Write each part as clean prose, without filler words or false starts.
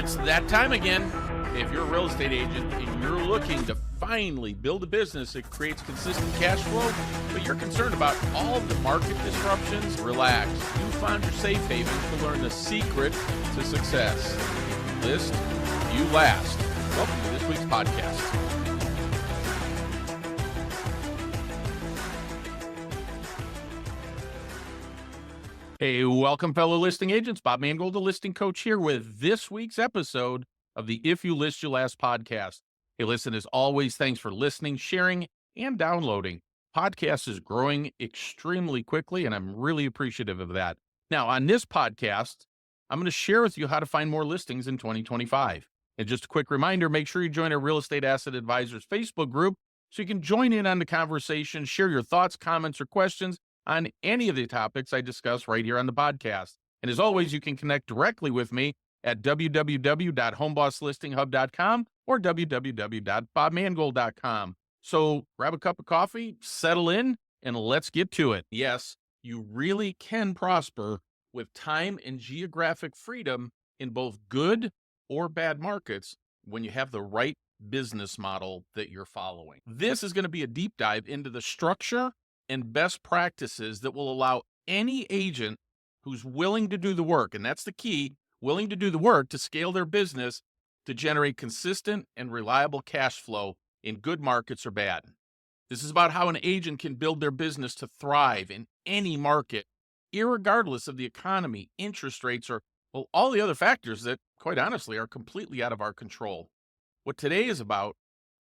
It's that time again. If you're a real estate agent and you're looking to finally build a business that creates consistent cash flow, but you're concerned about all the market disruptions, relax. You found your safe haven to learn the secret to success. List, you last. Welcome to this week's podcast. Hey, welcome, fellow listing agents. Bob Mangold, the listing coach, here with this week's episode of the If You List, You Last podcast. Hey, listen, as always, thanks for listening, sharing, and downloading. Podcast is growing extremely quickly, and I'm really appreciative of that. Now, on this podcast, I'm going to share with you how to find more listings in 2025. And just a quick reminder, make sure you join our Real Estate Asset Advisors Facebook group so you can join in on the conversation, share your thoughts, comments, or questions on any of the topics I discuss right here on the podcast. And as always, you can connect directly with me at www.homebosslistinghub.com or www.bobmangold.com. So grab a cup of coffee, settle in, and let's get to it. Yes, you really can prosper with time and geographic freedom in both good or bad markets when you have the right business model that you're following. This is going to be a deep dive into the structure and best practices that will allow any agent who's willing to do the work, and that's the key, willing to do the work to scale their business to generate consistent and reliable cash flow in good markets or bad. This is about how an agent can build their business to thrive in any market, irregardless of the economy, interest rates, or all the other factors that, quite honestly, are completely out of our control. What today is about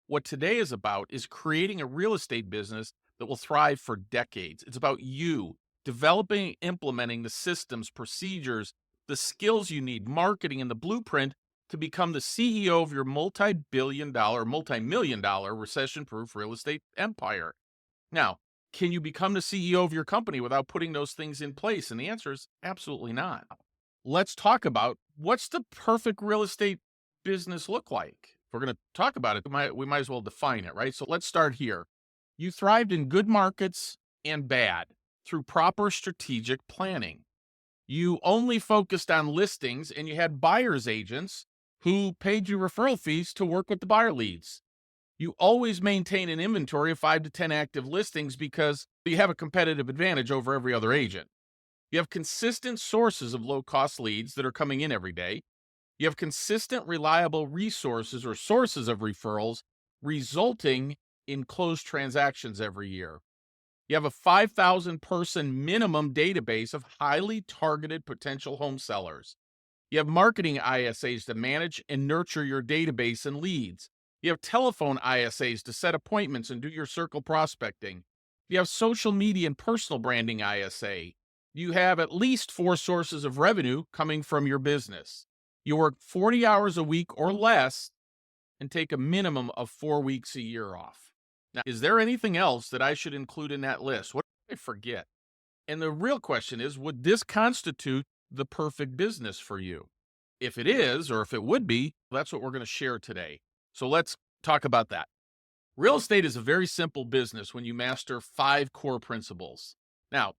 is creating a real estate business that will thrive for decades. It's about you developing and implementing the systems, procedures, the skills you need, marketing, and the blueprint to become the CEO of your multi-million dollar recession-proof real estate empire. Now, can you become the CEO of your company without putting those things in place? And the answer is absolutely not. Let's talk about what's the perfect real estate business look like. If we're going to talk about it, we might as well define it, right? So let's start here. You thrived in good markets and bad through proper strategic planning. You only focused on listings and you had buyer's agents who paid you referral fees to work with the buyer leads. You always maintain an inventory of 5 to 10 active listings because you have a competitive advantage over every other agent. You have consistent sources of low-cost leads that are coming in every day. You have consistent, reliable resources or sources of referrals resulting in closed transactions every year. You have a 5,000 person minimum database of highly targeted potential home sellers. You have marketing ISAs to manage and nurture your database and leads. You have telephone ISAs to set appointments and do your circle prospecting. You have social media and personal branding ISA. You have at least 4 sources of revenue coming from your business. You work 40 hours a week or less and take a minimum of 4 weeks a year off. Now, is there anything else that I should include in that list? What did I forget? And the real question is, would this constitute the perfect business for you? If it is, or if it would be, that's what we're going to share today. So let's talk about that. Real estate is a very simple business when you master 5 core principles. Now,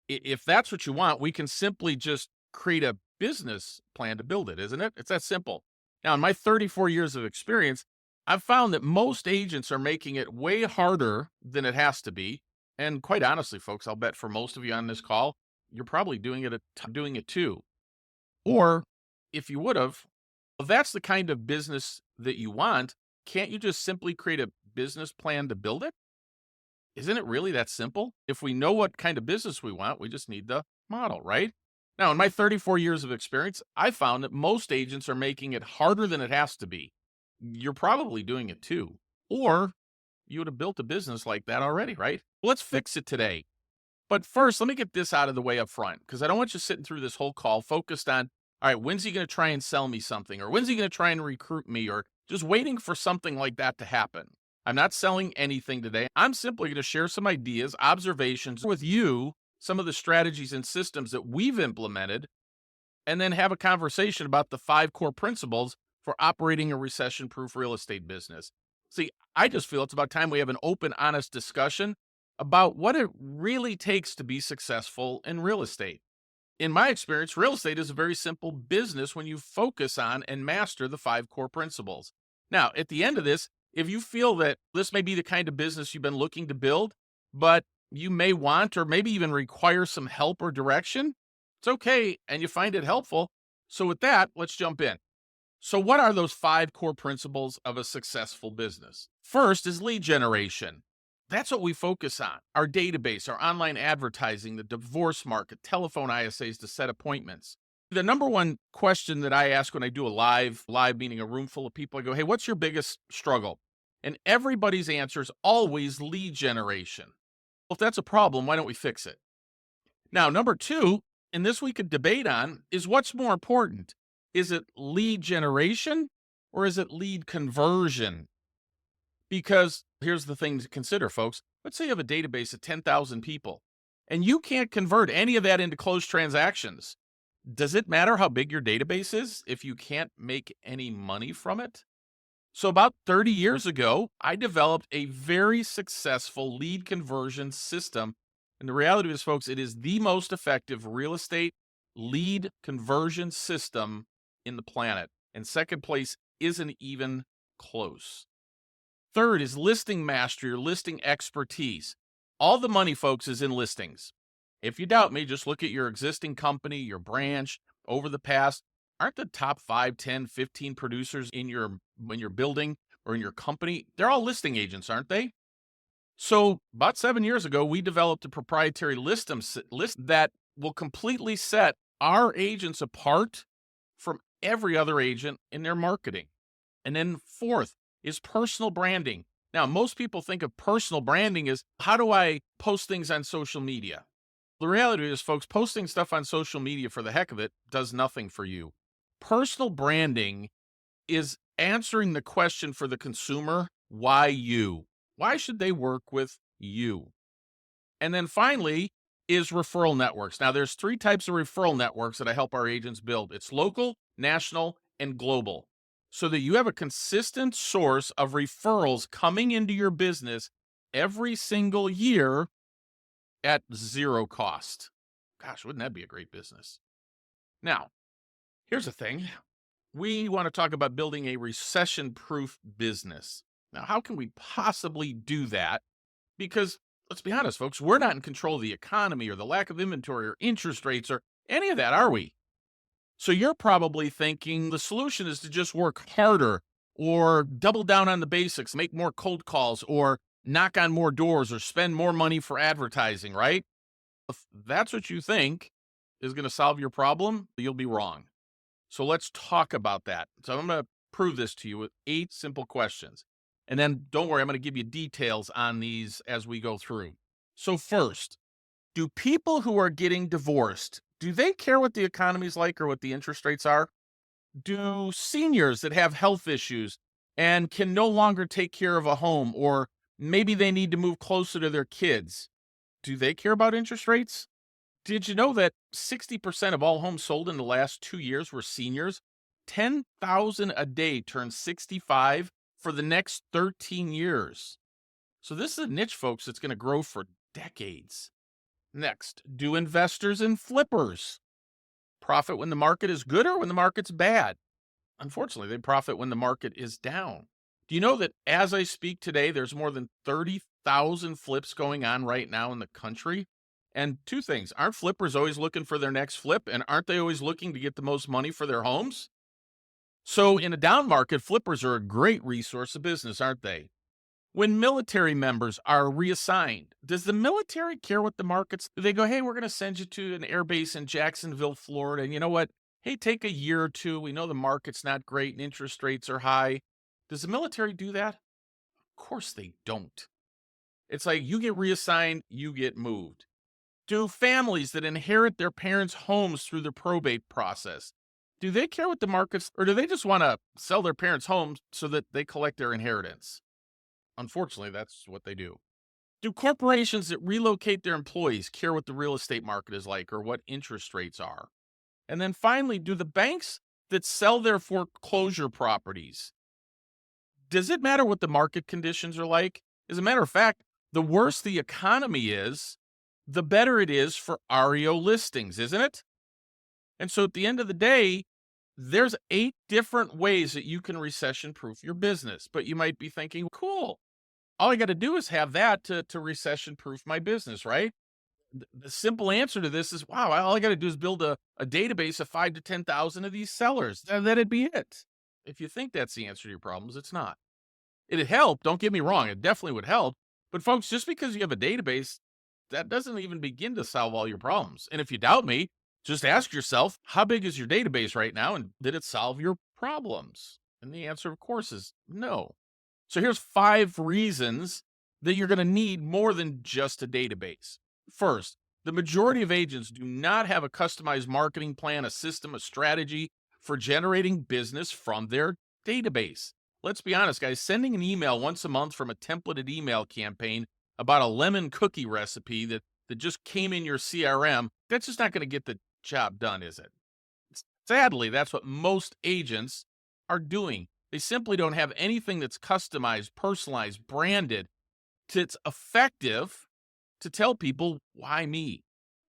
if that's what you want, we can simply just create a business plan to build it, isn't it? It's that simple. Now, in my 34 years of experience, I've found that most agents are making it way harder than it has to be. And quite honestly, folks, I'll bet for most of you on this call, you're probably doing it too. Or if you would have, if that's the kind of business that you want, can't you just simply create a business plan to build it? Isn't it really that simple? If we know what kind of business we want, we just need the model, right? Now, in my 34 years of experience, I found that most agents are making it harder than it has to be. You're probably doing it too. Or you would have built a business like that already, right? Let's fix it today. But first, let me get this out of the way up front, because I don't want you sitting through this whole call focused on, all right, when's he going to try and sell me something? Or when's he going to try and recruit me? Or just waiting for something like that to happen. I'm not selling anything today. I'm simply going to share some ideas, observations with you, some of the strategies and systems that we've implemented, and then have a conversation about the 5 core principles for operating a recession-proof real estate business. See, I just feel it's about time we have an open, honest discussion about what it really takes to be successful in real estate. In my experience, real estate is a very simple business when you focus on and master the five core principles. Now, at the end of this, if you feel that this may be the kind of business you've been looking to build, but you may want or maybe even require some help or direction, it's okay and you find it helpful. So, with that, let's jump in. So, what are those five core principles of a successful business? First is lead generation. That's what we focus on. Our database, our online advertising, the divorce market, telephone ISAs to set appointments. The number one question that I ask when I do a live meaning a room full of people, I go, "Hey, what's your biggest struggle?" And everybody's answer is always lead generation. Well, if that's a problem, why don't we fix it? Now, number two, and this we could debate on, is what's more important? Is it lead generation or is it lead conversion? Because here's the thing to consider, folks. Let's say you have a database of 10,000 people and you can't convert any of that into closed transactions. Does it matter how big your database is if you can't make any money from it? So, about 30 years ago, I developed a very successful lead conversion system. And the reality is, folks, it is the most effective real estate lead conversion system in the planet. And second place isn't even close. Third is listing mastery or listing expertise. All the money, folks, is in listings. If you doubt me, just look at your existing company, your branch over the past. Aren't the top 5, 10, 15 producers in your when you're building or in your company, they're all listing agents, aren't they? So, about 7 years ago, we developed a proprietary list that will completely set our agents apart from every other agent in their marketing. And then fourth is personal branding. Now, most people think of personal branding as how do I post things on social media? The reality is, folks, posting stuff on social media for the heck of it does nothing for you. Personal branding is answering the question for the consumer, why you? Why should they work with you? And then finally is referral networks. Now, there's three types of referral networks that I help our agents build. It's local, national, and global. So that you have a consistent source of referrals coming into your business every single year at zero cost. Gosh, wouldn't that be a great business? Now, here's the thing. We want to talk about building a recession-proof business. Now, how can we possibly do that? Because let's be honest, folks, we're not in control of the economy or the lack of inventory or interest rates or any of that, are we? So you're probably thinking the solution is to just work harder or double down on the basics, make more cold calls or knock on more doors or spend more money for advertising, right? If that's what you think is going to solve your problem, you'll be wrong. So let's talk about that. So I'm going to prove this to you with 8 simple questions. And then don't worry, I'm going to give you details on these as we go through. So first, do people who are getting divorced, do they care what the economy's like or what the interest rates are? Do seniors that have health issues and can no longer take care of a home or maybe they need to move closer to their kids, do they care about interest rates? Did you know that 60% of all homes sold in the last 2 years were seniors? 10,000 a day turned 65 for the next 13 years. So this is a niche, folks, that's going to grow for decades. Next, do investors and flippers profit when the market is good or when the market's bad? Unfortunately, they profit when the market is down. Do you know that as I speak today, there's more than 30,000 flips going on right now in the country? And two things, aren't flippers always looking for their next flip? And aren't they always looking to get the most money for their homes? So in a down market, flippers are a great resource of business, aren't they? When military members are reassigned, does the military care what the markets? Do they go, hey, we're going to send you to an air base in Jacksonville, Florida, and you know what? Hey, take a year or two. We know the market's not great and interest rates are high. Does the military do that? Of course they don't. It's like you get reassigned, you get moved. Do families that inherit their parents' homes through the probate process, do they care what the markets, or do they just want to sell their parents' homes so that they collect their inheritance? Unfortunately, that's what they do. Do corporations that relocate their employees care what the real estate market is like or what interest rates are? And then finally, do the banks that sell their foreclosure properties, does it matter what the market conditions are like? As a matter of fact, the worse the economy is, the better it is for REO listings, isn't it? And so at the end of the day, there's 8 different ways that you can recession proof your business. But you might be thinking, cool, all I got to do is have that to recession proof my business, right? The simple answer to this is, wow, all I got to do is build a database of 5 to 10,000 of these sellers. That'd be it. If you think that's the answer to your problems, it's not. It'd help. Don't get me wrong. It definitely would help. But folks, just because you have a database, that doesn't even begin to solve all your problems. And if you doubt me, just ask yourself, how big is your database right now? And did it solve your problems? And the answer, of course, is no. So here's 5 reasons that you're going to need more than just a database. First, the majority of agents do not have a customized marketing plan, a system, a strategy for generating business from their database. Let's be honest, guys, sending an email once a month from a templated email campaign about a lemon cookie recipe that just came in your CRM, that's just not going to get the job done, is it? Sadly, that's what most agents are doing. They simply don't have anything that's customized, personalized, branded, that's effective to tell people, why me?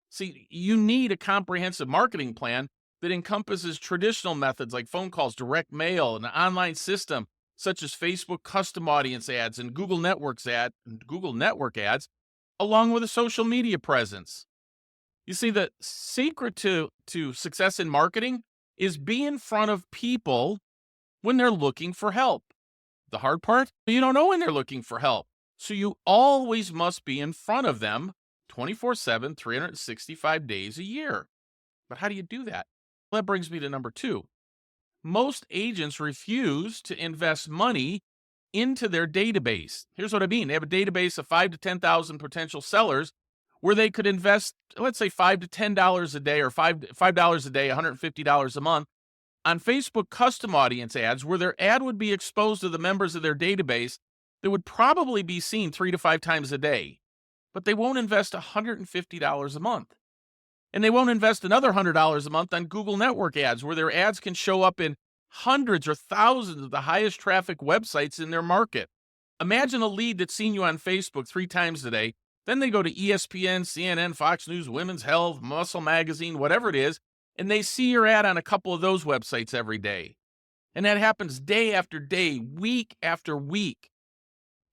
See, you need a comprehensive marketing plan that encompasses traditional methods like phone calls, direct mail, and an online system such as Facebook custom audience ads and Google network ads, along with a social media presence. You see, the secret to success in marketing is be in front of people when they're looking for help. The hard part, you don't know when they're looking for help. So you always must be in front of them 24/7, 365 days a year. But how do you do that? Well, that brings me to number 2. Most agents refuse to invest money into their database. Here's what I mean. They have a database of 5 to 10,000 potential sellers where they could invest, let's say $5 to $10 a day or $5 a day, $150 a month on Facebook custom audience ads where their ad would be exposed to the members of their database that would probably be seen 3 to 5 times a day. But they won't invest $150 a month. And they won't invest another $100 a month on Google network ads where their ads can show up in hundreds or thousands of the highest traffic websites in their market. Imagine a lead that's seen you on Facebook 3 times a day. Then they go to ESPN, CNN, Fox News, Women's Health, Muscle Magazine, whatever it is, and they see your ad on a couple of those websites every day. And that happens day after day, week after week.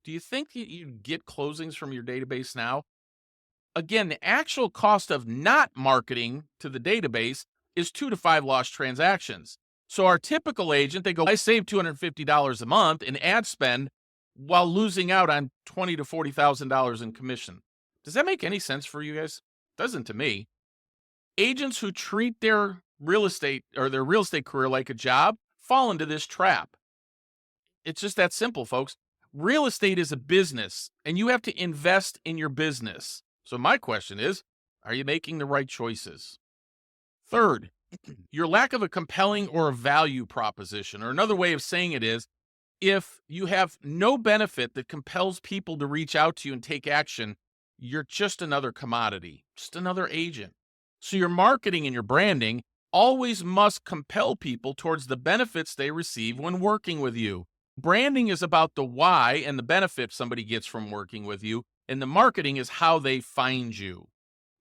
Do you think that you'd get closings from your database now? Again, the actual cost of not marketing to the database is 2 to 5 lost transactions. So our typical agent, they go, I save $250 a month in ad spend while losing out on $20,000 to $40,000 in commission. Does that make any sense for you guys? Doesn't to me. Agents who treat their real estate career like a job fall into this trap. It's just that simple, folks. Real estate is a business, and you have to invest in your business. So my question is, are you making the right choices? Third, your lack of a compelling or a value proposition, or another way of saying it is, if you have no benefit that compels people to reach out to you and take action, you're just another commodity, just another agent. So your marketing and your branding always must compel people towards the benefits they receive when working with you. Branding is about the why and the benefit somebody gets from working with you, and the marketing is how they find you.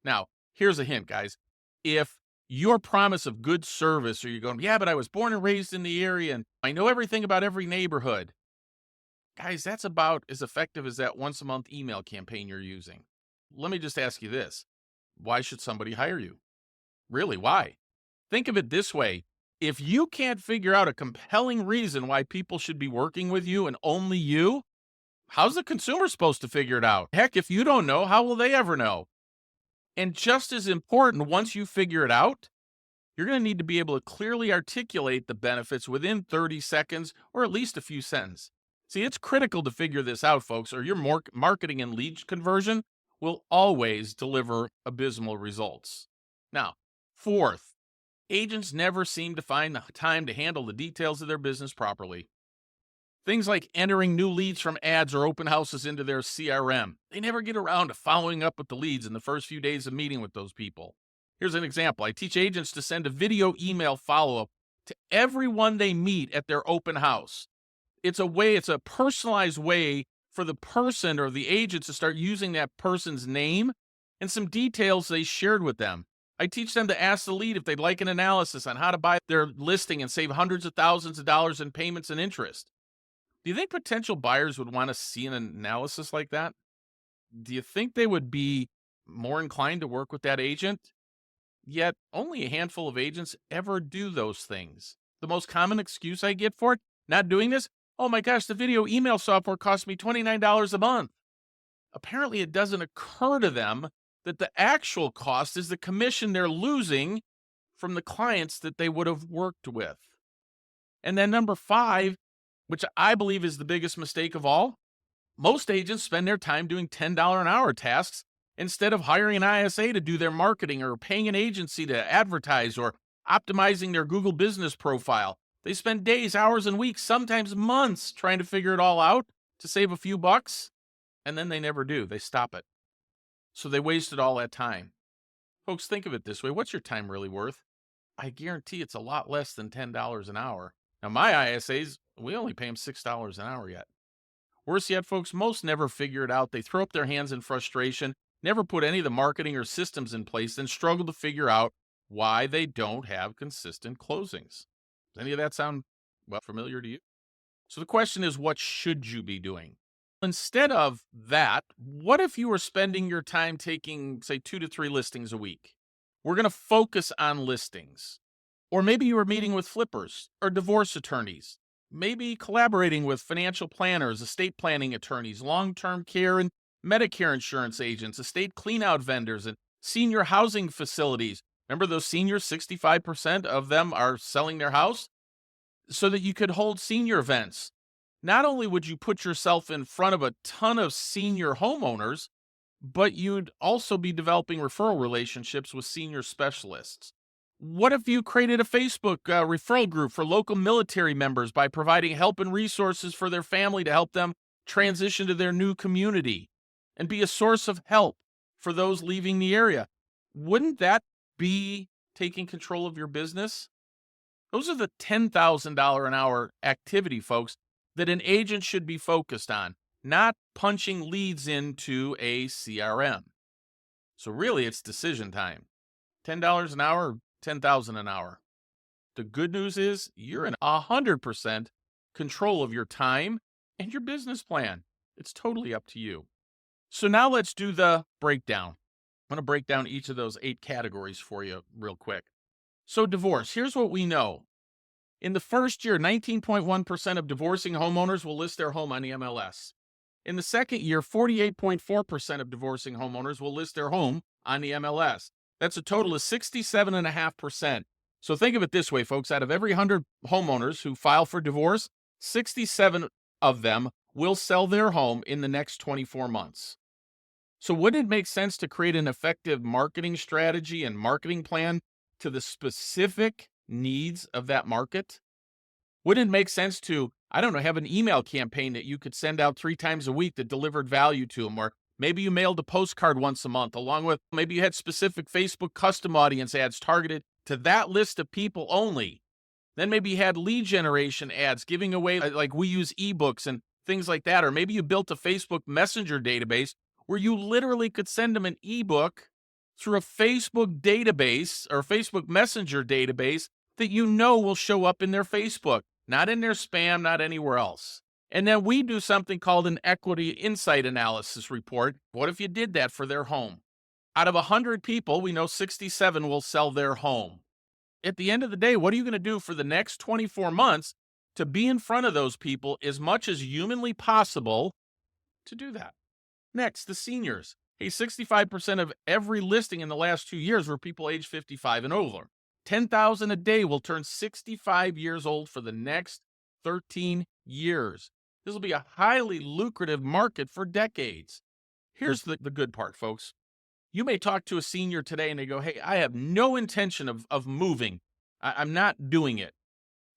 Now, here's a hint, guys. If your promise of good service, or you're going, yeah, but I was born and raised in the area and I know everything about every neighborhood. Guys, that's about as effective as that once a month email campaign you're using. Let me just ask you this. Why should somebody hire you? Really, why? Think of it this way. If you can't figure out a compelling reason why people should be working with you and only you, how's the consumer supposed to figure it out? Heck, if you don't know, how will they ever know? And just as important, once you figure it out, you're going to need to be able to clearly articulate the benefits within 30 seconds or at least a few sentences. See, it's critical to figure this out, folks, or your marketing and lead conversion will always deliver abysmal results. Now, fourth, agents never seem to find the time to handle the details of their business properly. Things like entering new leads from ads or open houses into their CRM. They never get around to following up with the leads in the first few days of meeting with those people. Here's an example. I teach agents to send a video email follow-up to everyone they meet at their open house. It's a personalized way for the person or the agent to start using that person's name and some details they shared with them. I teach them to ask the lead if they'd like an analysis on how to buy their listing and save hundreds of thousands of dollars in payments and interest. Do you think potential buyers would want to see an analysis like that? Do you think they would be more inclined to work with that agent? Yet, only a handful of agents ever do those things. The most common excuse I get for it, not doing this, oh my gosh, the video email software cost me $29 a month. Apparently, it doesn't occur to them that the actual cost is the commission they're losing from the clients that they would have worked with. And then number 5, which I believe is the biggest mistake of all, most agents spend their time doing $10 an hour tasks instead of hiring an ISA to do their marketing or paying an agency to advertise or optimizing their Google business profile. They spend days, hours, and weeks, sometimes months trying to figure it all out to save a few bucks, and then they never do. They stop it. So they wasted all that time. Folks, think of it this way. What's your time really worth? I guarantee it's a lot less than $10 an hour. Now, my ISAs, we only pay them $6 an hour yet. Worse yet, folks, most never figure it out. They throw up their hands in frustration, never put any of the marketing or systems in place, then struggle to figure out why they don't have consistent closings. Does any of that sound, familiar to you? So the question is, what should you be doing? Instead of that, what if you were spending your time taking, say, 2 to 3 listings a week? We're going to focus on listings. Or maybe you were meeting with flippers or divorce attorneys, maybe collaborating with financial planners, estate planning attorneys, long-term care and Medicare insurance agents, estate cleanout vendors, and senior housing facilities. Remember those seniors, 65% of them are selling their house so that you could hold senior events. Not only would you put yourself in front of a ton of senior homeowners, but you'd also be developing referral relationships with senior specialists. What if you created a Facebook referral group for local military members by providing help and resources for their family to help them transition to their new community and be a source of help for those leaving the area? Wouldn't that be taking control of your business? Those are the $10,000 an hour activity, folks, that an agent should be focused on, not punching leads into a CRM. So really, it's decision time. $10 an hour, $10,000 an hour. The good news is you're in 100% control of your time and your business plan. It's totally up to you. So now let's do the breakdown. I'm going to break down each of those 8 categories for you real quick. So divorce, here's what we know. In the first year, 19.1% of divorcing homeowners will list their home on the MLS. In the second year, 48.4% of divorcing homeowners will list their home on the MLS. That's a total of 67.5%. So think of it this way, folks. Out of every 100 homeowners who file for divorce, 67 of them will sell their home in the next 24 months. So wouldn't it make sense to create an effective marketing strategy and marketing plan to the specific needs of that market? Wouldn't it make sense to, have an email campaign that you could send out 3 times a week that delivered value to them? Or maybe you mailed a postcard once a month, along with maybe you had specific Facebook custom audience ads targeted to that list of people only. Then maybe you had lead generation ads giving away, like we use ebooks and things like that. Or maybe you built a Facebook Messenger database where you literally could send them an ebook through a Facebook database or Facebook Messenger database that will show up in their Facebook, not in their spam, not anywhere else. And then we do something called an equity insight analysis report. What if you did that for their home? Out of 100 people, we know 67 will sell their home. At the end of the day, what are you going to do for the next 24 months to be in front of those people as much as humanly possible to do that? Next, the seniors. Hey, 65% of every listing in the last 2 years were people age 55 and over. 10,000 a day will turn 65 years old for the next 13 years. This will be a highly lucrative market for decades. Here's the good part, folks. You may talk to a senior today and they go, hey, I have no intention of moving. I'm not doing it.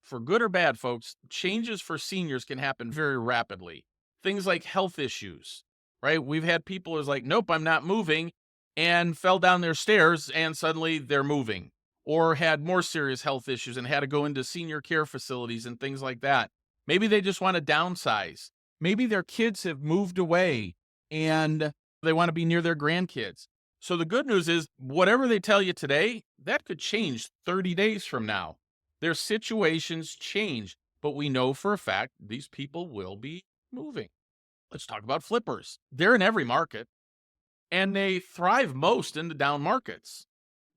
For good or bad, folks, changes for seniors can happen very rapidly. Things like health issues, right? We've had people who's like, nope, I'm not moving, and fell down their stairs and suddenly they're moving. Or had more serious health issues and had to go into senior care facilities and things like that. Maybe they just want to downsize. Maybe their kids have moved away and they want to be near their grandkids. So the good news is whatever they tell you today, that could change 30 days from now. Their situations change, but we know for a fact these people will be moving. Let's talk about flippers. They're in every market and they thrive most in the down markets.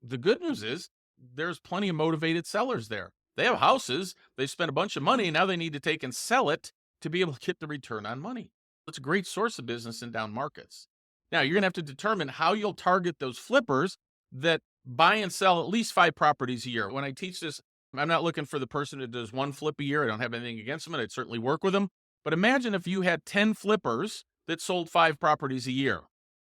The good news is there's plenty of motivated sellers there. They have houses, they spent a bunch of money, now they need to take and sell it to be able to get the return on money. It's a great source of business in down markets. Now, you're going to have to determine how you'll target those flippers that buy and sell at least 5 properties a year. When I teach this, I'm not looking for the person that does 1 flip a year. I don't have anything against them, and I'd certainly work with them. But imagine if you had 10 flippers that sold 5 properties a year.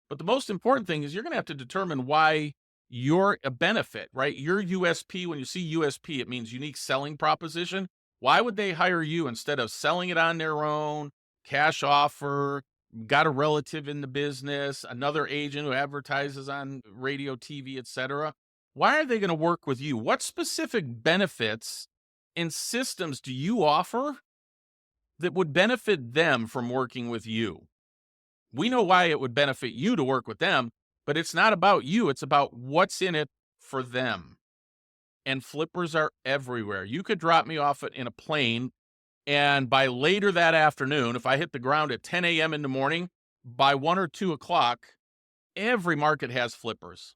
But the most important thing is you're going to have to determine why you're a benefit, right? Your USP, when you see USP, it means unique selling proposition. Why would they hire you instead of selling it on their own, cash offer, got a relative in the business, another agent who advertises on radio, TV, etc.? Why are they going to work with you? What specific benefits and systems do you offer that would benefit them from working with you? We know why it would benefit you to work with them, but it's not about you. It's about what's in it for them. And flippers are everywhere. You could drop me off in a plane, and by later that afternoon, if I hit the ground at 10 a.m. in the morning, by 1 or 2 o'clock, every market has flippers.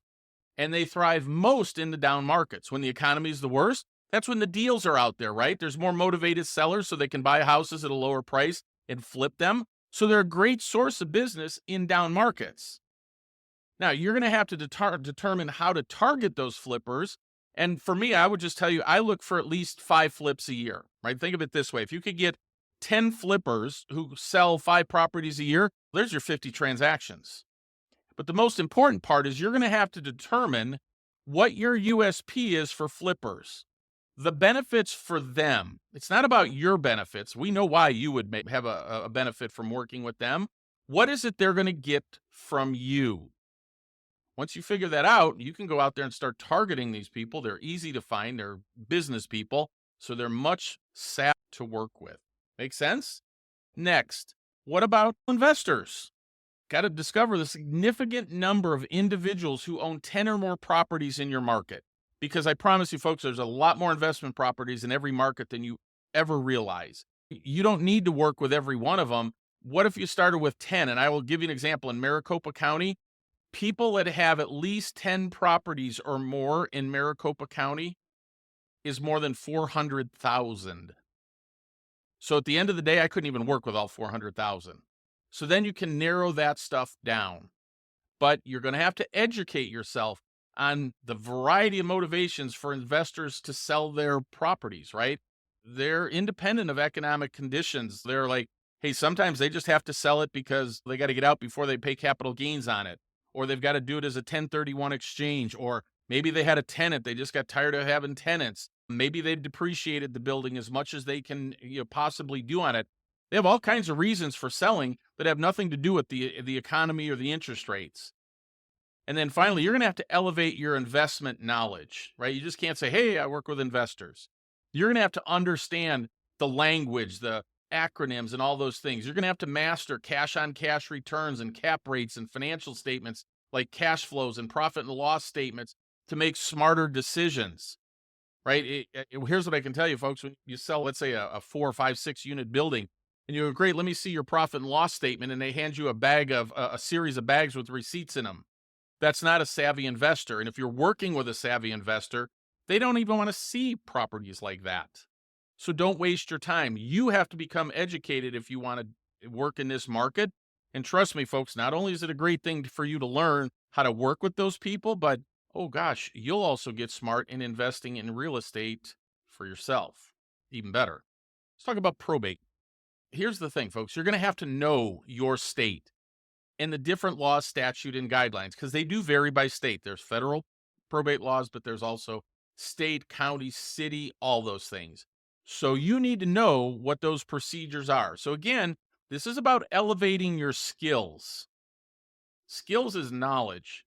And they thrive most in the down markets. When the economy is the worst, that's when the deals are out there, right? There's more motivated sellers so they can buy houses at a lower price and flip them. So they're a great source of business in down markets. Now, you're going to have to determine how to target those flippers. And for me, I would just tell you, I look for at least 5 flips a year, right? Think of it this way. If you could get 10 flippers who sell 5 properties a year, there's your 50 transactions. But the most important part is you're going to have to determine what your USP is for flippers. The benefits for them. It's not about your benefits. We know why you would have a benefit from working with them. What is it they're going to get from you? Once you figure that out, you can go out there and start targeting these people. They're easy to find. They're business people, so they're much sap to work with. Make sense? Next, what about investors? Got to discover the significant number of individuals who own 10 or more properties in your market. Because I promise you, folks, there's a lot more investment properties in every market than you ever realize. You don't need to work with every one of them. What if you started with 10? And I will give you an example. In Maricopa County, people that have at least 10 properties or more in Maricopa County is more than 400,000. So at the end of the day, I couldn't even work with all 400,000. So then you can narrow that stuff down. But you're going to have to educate yourself on the variety of motivations for investors to sell their properties, right? They're independent of economic conditions. They're like, hey, sometimes they just have to sell it because they got to get out before they pay capital gains on it, or they've got to do it as a 1031 exchange, or maybe they had a tenant. They just got tired of having tenants. Maybe they've depreciated the building as much as they can possibly do on it. They have all kinds of reasons for selling that have nothing to do with the economy or the interest rates. And then finally, you're going to have to elevate your investment knowledge, right? You just can't say, hey, I work with investors. You're going to have to understand the language, the acronyms, and all those things. You're going to have to master cash on cash returns and cap rates and financial statements like cash flows and profit and loss statements to make smarter decisions, right? Here's what I can tell you, folks. When you sell, let's say, a 4, 5, 6 unit building, and you go, great, let me see your profit and loss statement, and they hand you a series of bags with receipts in them. That's not a savvy investor. And if you're working with a savvy investor, they don't even want to see properties like that. So don't waste your time. You have to become educated if you want to work in this market. And trust me, folks, not only is it a great thing for you to learn how to work with those people, but oh gosh, you'll also get smart in investing in real estate for yourself. Even better. Let's talk about probate. Here's the thing, folks. You're going to have to know your state and the different laws, statute, and guidelines, because they do vary by state. There's federal probate laws, but there's also state, county, city, all those things. So you need to know what those procedures are. So again, this is about elevating your skills. Skills is knowledge.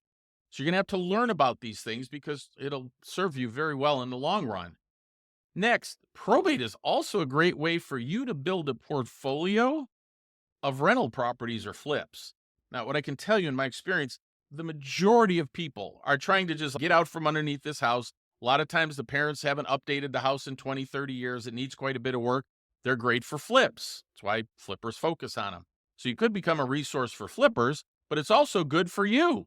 So you're going to have to learn about these things because it'll serve you very well in the long run. Next, probate is also a great way for you to build a portfolio of rental properties or flips. Now, what I can tell you in my experience, The majority of people are trying to just get out from underneath this house. A lot of times the parents haven't updated the house in 20, 30 years. It needs quite a bit of work. They're great for flips. That's why flippers focus on them. So you could become a resource for flippers, but it's also good for you.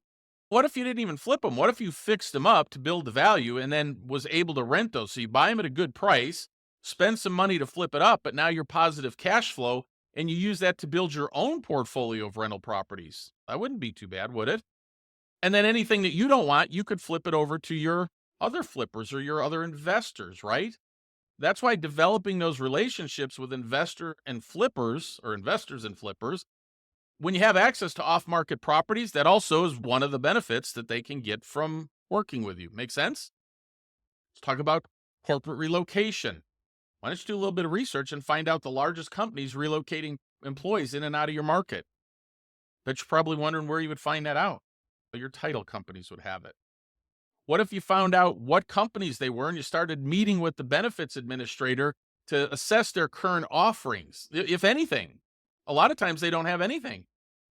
What if you didn't even flip them? What if you fixed them up to build the value and then was able to rent those? So you buy them at a good price, spend some money to flip it up, but now you're positive cash flow and you use that to build your own portfolio of rental properties. That wouldn't be too bad, would it? And then anything that you don't want, you could flip it over to your other flippers or your other investors, right? That's why developing those relationships with investor and flippers or investors and flippers, when you have access to off market properties, that also is one of the benefits that they can get from working with you. Make sense? Let's talk about corporate relocation. Why don't you do a little bit of research and find out the largest companies relocating employees in and out of your market? Bet you're probably wondering where you would find that out. Well, your title companies would have it. What if you found out what companies they were and you started meeting with the benefits administrator to assess their current offerings, if anything? A lot of times they don't have anything.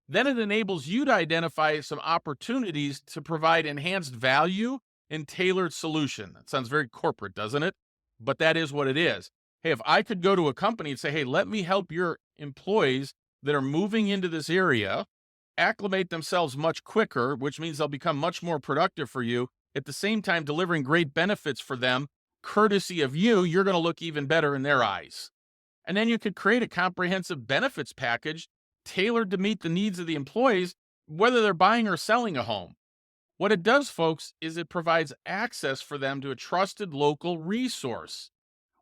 Then it enables you to identify some opportunities to provide enhanced value and tailored solution. That sounds very corporate, doesn't it? But that is what it is. Hey, if I could go to a company and say, hey, let me help your employees that are moving into this area acclimate themselves much quicker, which means they'll become much more productive for you, at the same time delivering great benefits for them, courtesy of you, you're going to look even better in their eyes. And then you could create a comprehensive benefits package tailored to meet the needs of the employees, whether they're buying or selling a home. What it does, folks, is it provides access for them to a trusted local resource.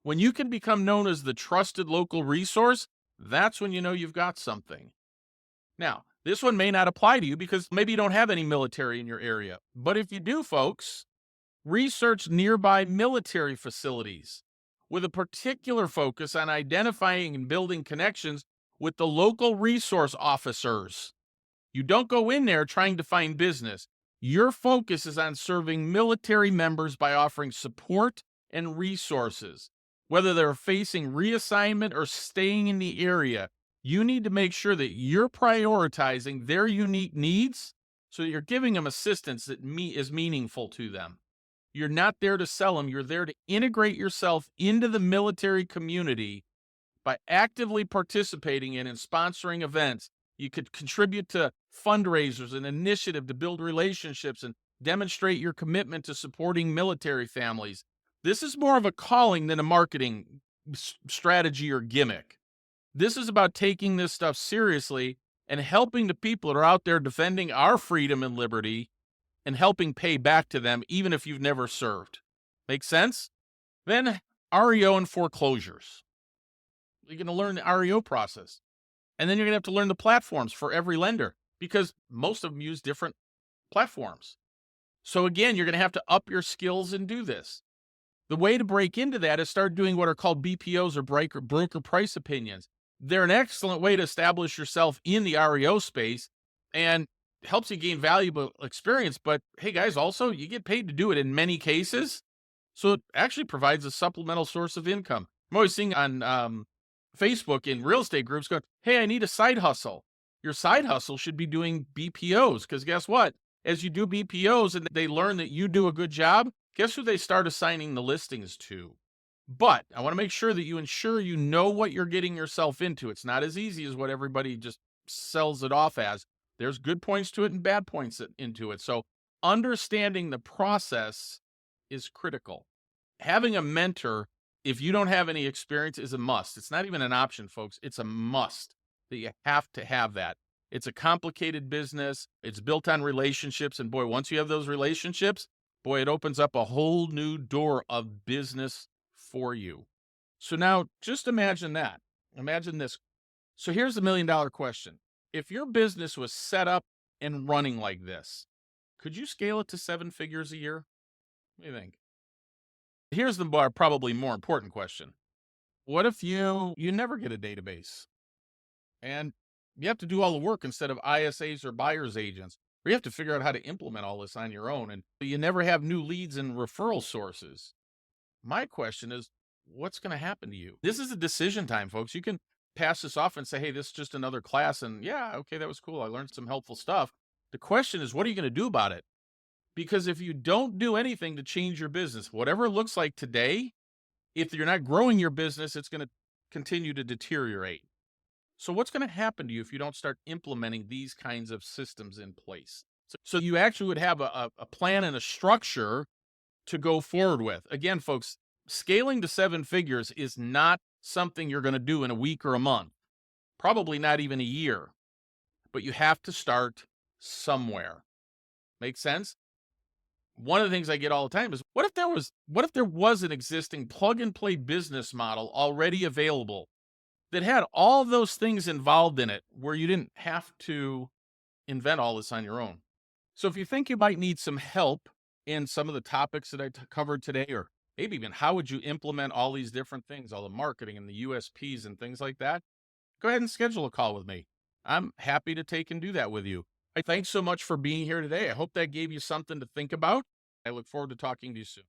When you can become known as the trusted local resource, that's when you know you've got something. Now, this one may not apply to you because maybe you don't have any military in your area. But if you do, folks, research nearby military facilities with a particular focus on identifying and building connections with the local resource officers. You don't go in there trying to find business. Your focus is on serving military members by offering support and resources. Whether they're facing reassignment or staying in the area, you need to make sure that you're prioritizing their unique needs so that you're giving them assistance that is meaningful to them. You're not there to sell them. You're there to integrate yourself into the military community by actively participating in and sponsoring events. You could contribute to fundraisers and initiative to build relationships and demonstrate your commitment to supporting military families. This is more of a calling than a marketing strategy or gimmick. This is about taking this stuff seriously and helping the people that are out there defending our freedom and liberty and helping pay back to them, even if you've never served. Make sense? Then REO and foreclosures. You're going to learn the REO process. And then you're going to have to learn the platforms for every lender because most of them use different platforms. So again, you're going to have to up your skills and do this. The way to break into that is start doing what are called BPOs or broker price opinions. They're an excellent way to establish yourself in the REO space and helps you gain valuable experience. But hey, guys, also, you get paid to do it in many cases. So it actually provides a supplemental source of income. I'm always seeing on Facebook in real estate groups going, hey, I need a side hustle. Your side hustle should be doing BPOs because guess what? As you do BPOs and they learn that you do a good job, guess who they start assigning the listings to? But I want to make sure that you ensure you know what you're getting yourself into. It's not as easy as what everybody just sells it off as. There's good points to it and bad points into it. So understanding the process is critical. Having a mentor, if you don't have any experience, is a must. It's not even an option, folks. It's a must that you have to have that. It's a complicated business. It's built on relationships. And boy, once you have those relationships, boy, it opens up a whole new door of business for you. So now just imagine that. Imagine this. So here's the $1 million question. If your business was set up and running like this, could you scale it to 7 figures a year? What do you think? Here's the probably more important question. What if you never get a database and you have to do all the work instead of ISAs or buyer's agents, or you have to figure out how to implement all this on your own and you never have new leads and referral sources? My question is, what's going to happen to you? This is a decision time, folks. You can pass this off and say, hey, this is just another class. And yeah, okay, that was cool. I learned some helpful stuff. The question is, what are you going to do about it? Because if you don't do anything to change your business, whatever it looks like today, if you're not growing your business, it's going to continue to deteriorate. So what's going to happen to you if you don't start implementing these kinds of systems in place? So you actually would have a plan and a structure to go forward with. Again, folks, scaling to seven figures is not something you're going to do in a week or a month, probably not even a year, but you have to start somewhere. Make sense? One of the things I get all the time is what if there was an existing plug and play business model already available that had all those things involved in it where you didn't have to invent all this on your own? So if you think you might need some help in some of the topics that I covered today, or maybe even how would you implement all these different things, all the marketing and the USPs and things like that, go ahead and schedule a call with me. I'm happy to take and do that with you. Thanks so much for being here today. I hope that gave you something to think about. I look forward to talking to you soon.